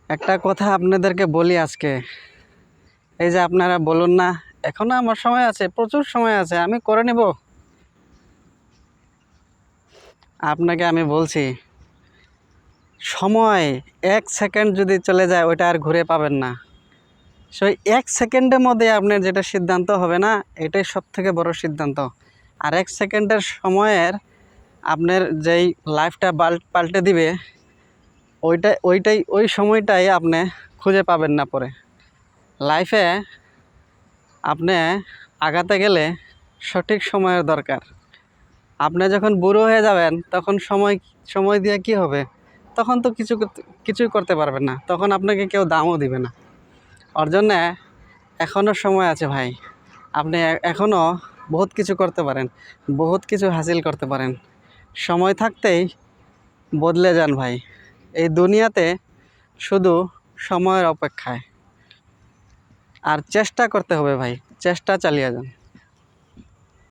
একটা কথা আপনাদেরকে বলি আজকে, এই যে আপনারা বলুন না এখনো আমার সময় আছে, প্রচুর সময় আছে, আমি করে নেব। আপনাকে আমি বলছি, সময় 1 সেকেন্ড যদি চলে যায় ওইটা আর ঘুরে পাবেন না। সেই 1 সেকেন্ডের মধ্যে আপনার যেটা সিদ্ধান্ত হবে না, এটাই সব থেকে বড় সিদ্ধান্ত। আর 1 সেকেন্ডের সময়ের আপনার যেই লাইফটা পাল্টে দিবে, ওই সময়টাই আপনি খুঁজে পাবেন না পরে। লাইফে আপনি আগাতে গেলে সঠিক সময়ের দরকার। আপনি যখন বুড়ো হয়ে যাবেন তখন সময় দিয়ে কি হবে? তখন তো কিছুই করতে পারবেন না, তখন আপনাকে কেউ দামও দিবে না। ওর জন্যে এখনও সময় আছে ভাই। আপনি এখনও বহুত কিছু করতে পারেন, বহুত কিছু হাসিল করতে পারেন। সময় থাকতেই বদলে যান ভাই। এই দুনিয়াতে শুধু সময়ের অপেক্ষায়। আর চেষ্টা করতে হবে ভাই, চেষ্টা চালিয়ে যান।